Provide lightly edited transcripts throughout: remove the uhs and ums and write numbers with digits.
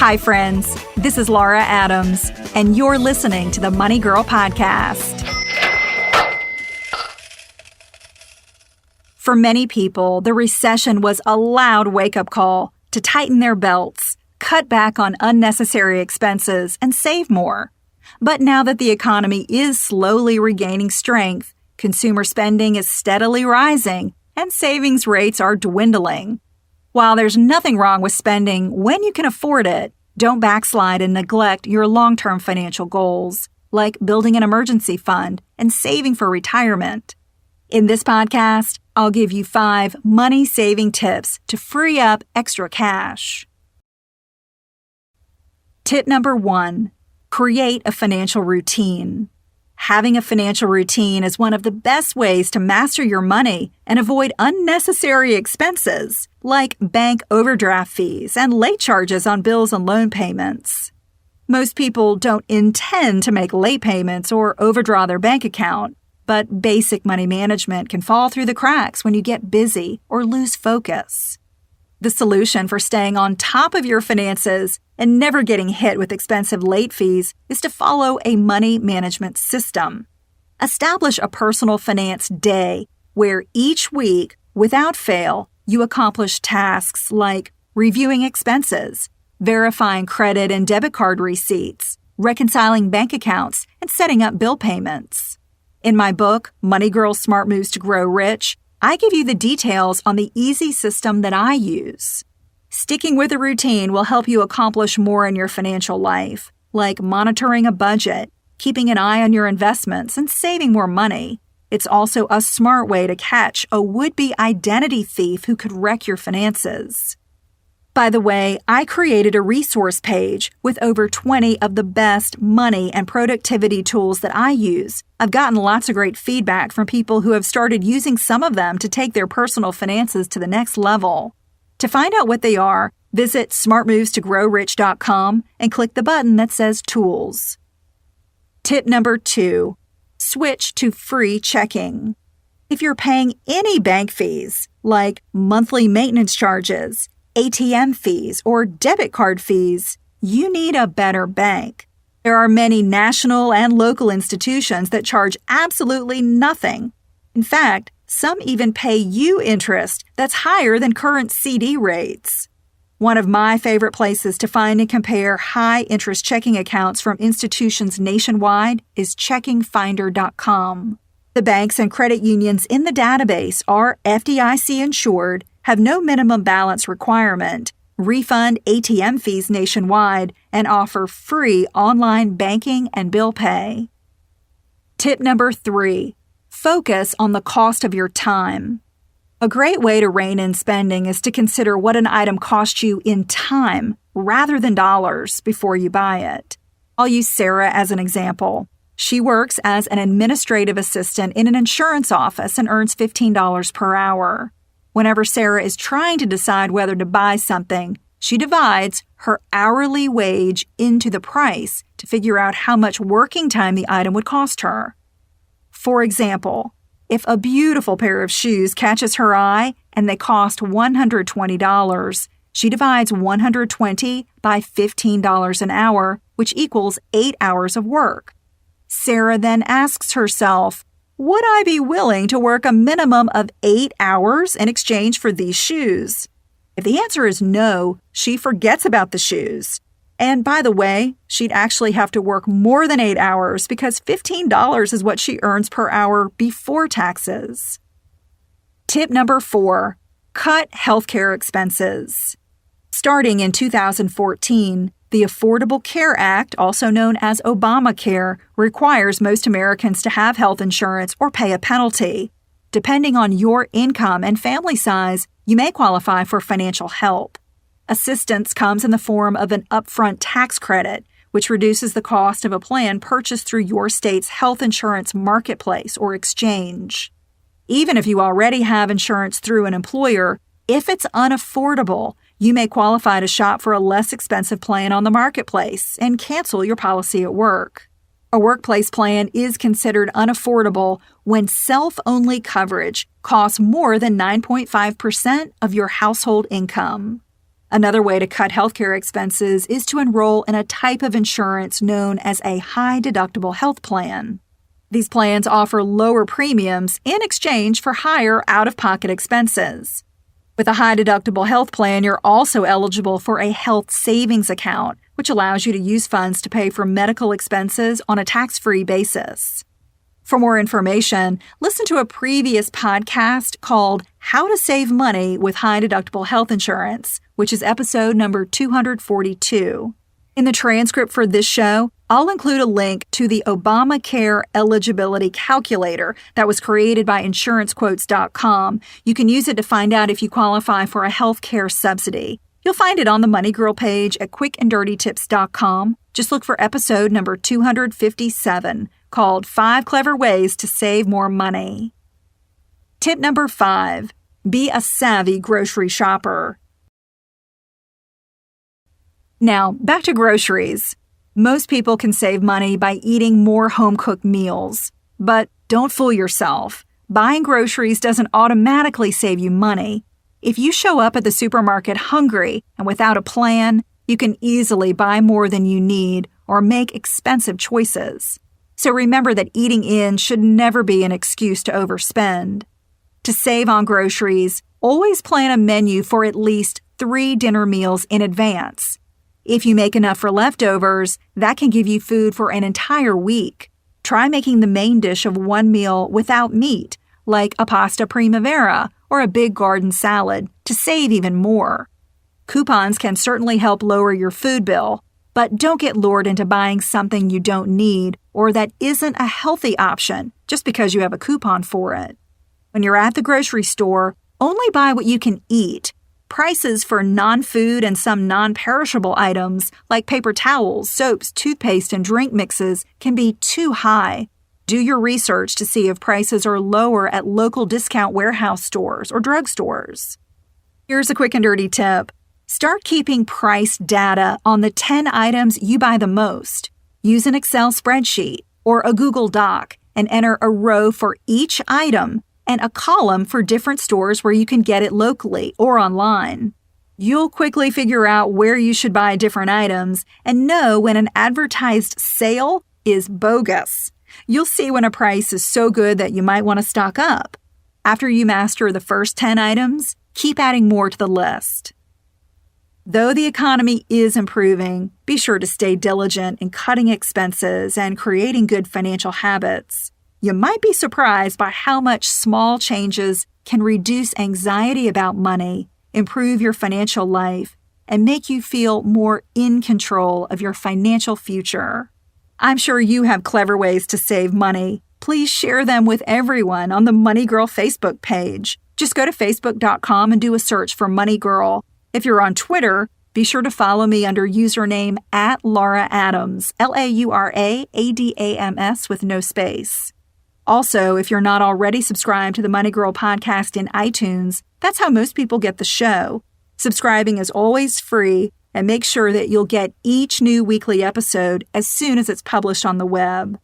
Hi, friends. This is Laura Adams, and you're listening to the Money Girl Podcast. For many people, the recession was a loud wake-up call to tighten their belts, cut back on unnecessary expenses, and save more. But now that the economy is slowly regaining strength, consumer spending is steadily rising, and savings rates are dwindling. While there's nothing wrong with spending when you can afford it, don't backslide and neglect your long-term financial goals, like building an emergency fund and saving for retirement. In this podcast, I'll give you 5 money-saving tips to free up extra cash. Tip number 1, create a financial routine. Having a financial routine is one of the best ways to master your money and avoid unnecessary expenses, like bank overdraft fees and late charges on bills and loan payments. Most people don't intend to make late payments or overdraw their bank account, but basic money management can fall through the cracks when you get busy or lose focus. The solution for staying on top of your finances and never getting hit with expensive late fees is to follow a money management system. Establish a personal finance day where each week, without fail, you accomplish tasks like reviewing expenses, verifying credit and debit card receipts, reconciling bank accounts, and setting up bill payments. In my book, Money Girl Smart Moves to Grow Rich, I give you the details on the easy system that I use. Sticking with a routine will help you accomplish more in your financial life, like monitoring a budget, keeping an eye on your investments, and saving more money. It's also a smart way to catch a would-be identity thief who could wreck your finances. By the way, I created a resource page with over 20 of the best money and productivity tools that I use. I've gotten lots of great feedback from people who have started using some of them to take their personal finances to the next level. To find out what they are, visit smartmovestogrowrich.com and click the button that says Tools. Tip number 2, switch to free checking. If you're paying any bank fees, like monthly maintenance charges, ATM fees, or debit card fees, you need a better bank. There are many national and local institutions that charge absolutely nothing. In fact, some even pay you interest that's higher than current CD rates. One of my favorite places to find and compare high-interest checking accounts from institutions nationwide is checkingfinder.com. The banks and credit unions in the database are FDIC insured, have no minimum balance requirement, refund ATM fees nationwide, and offer free online banking and bill pay. Tip number 3, focus on the cost of your time. A great way to rein in spending is to consider what an item costs you in time rather than dollars before you buy it. I'll use Sarah as an example. She works as an administrative assistant in an insurance office and earns $15 per hour. Whenever Sarah is trying to decide whether to buy something, she divides her hourly wage into the price to figure out how much working time the item would cost her. For example, if a beautiful pair of shoes catches her eye and they cost $120, she divides $120 by $15 an hour, which equals 8 hours of work. Sarah then asks herself, would I be willing to work a minimum of 8 hours in exchange for these shoes? If the answer is no, she forgets about the shoes. And by the way, she'd actually have to work more than 8 hours because $15 is what she earns per hour before taxes. Tip number 4, cut healthcare expenses. Starting in 2014, the Affordable Care Act, also known as Obamacare, requires most Americans to have health insurance or pay a penalty. Depending on your income and family size, you may qualify for financial help. Assistance comes in the form of an upfront tax credit, which reduces the cost of a plan purchased through your state's health insurance marketplace or exchange. Even if you already have insurance through an employer, if it's unaffordable, you may qualify to shop for a less expensive plan on the marketplace and cancel your policy at work. A workplace plan is considered unaffordable when self-only coverage costs more than 9.5% of your household income. Another way to cut healthcare expenses is to enroll in a type of insurance known as a high-deductible health plan. These plans offer lower premiums in exchange for higher out-of-pocket expenses. With a high-deductible health plan, you're also eligible for a health savings account, which allows you to use funds to pay for medical expenses on a tax-free basis. For more information, listen to a previous podcast called How to Save Money with High-Deductible Health Insurance, which is episode number 242. In the transcript for this show, I'll include a link to the Obamacare eligibility calculator that was created by InsuranceQuotes.com. You can use it to find out if you qualify for a health care subsidy. You'll find it on the Money Girl page at quickanddirtytips.com. Just look for episode number 257, called 5 Clever Ways to Save More Money. Tip number 5, be a savvy grocery shopper. Now, back to groceries. Most people can save money by eating more home-cooked meals. But don't fool yourself. Buying groceries doesn't automatically save you money. If you show up at the supermarket hungry and without a plan, you can easily buy more than you need or make expensive choices. So remember that eating in should never be an excuse to overspend. To save on groceries, always plan a menu for at least 3 dinner meals in advance. If you make enough for leftovers, that can give you food for an entire week. Try making the main dish of one meal without meat, like a pasta primavera or a big garden salad, to save even more. Coupons can certainly help lower your food bill, but don't get lured into buying something you don't need or that isn't a healthy option just because you have a coupon for it. When you're at the grocery store, only buy what you can eat. Prices for non-food and some non-perishable items like paper towels, soaps, toothpaste, and drink mixes can be too high. Do your research to see if prices are lower at local discount warehouse stores or drugstores. Here's a quick and dirty tip. Start keeping price data on the 10 items you buy the most. Use an Excel spreadsheet or a Google Doc and enter a row for each item and a column for different stores where you can get it locally or online. You'll quickly figure out where you should buy different items and know when an advertised sale is bogus. You'll see when a price is so good that you might want to stock up. After you master the first 10 items, keep adding more to the list. Though the economy is improving, be sure to stay diligent in cutting expenses and creating good financial habits. You might be surprised by how much small changes can reduce anxiety about money, improve your financial life, and make you feel more in control of your financial future. I'm sure you have clever ways to save money. Please share them with everyone on the Money Girl Facebook page. Just go to facebook.com and do a search for Money Girl. If you're on Twitter, be sure to follow me under username @LauraAdams, LauraAdams with no space. Also, if you're not already subscribed to the Money Girl podcast in iTunes, that's how most people get the show. Subscribing is always free, and make sure that you'll get each new weekly episode as soon as it's published on the web.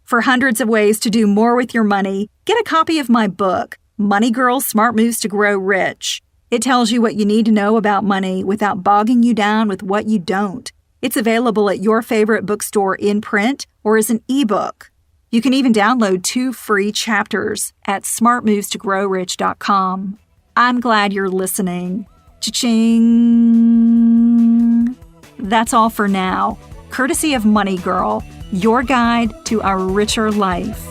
For hundreds of ways to do more with your money, get a copy of my book, Money Girl: Smart Moves to Grow Rich. It tells you what you need to know about money without bogging you down with what you don't. It's available at your favorite bookstore in print or as an ebook. You can even download 2 free chapters at smartmovestogrowrich.com. I'm glad you're listening. Cha-ching! That's all for now. Courtesy of Money Girl, your guide to a richer life.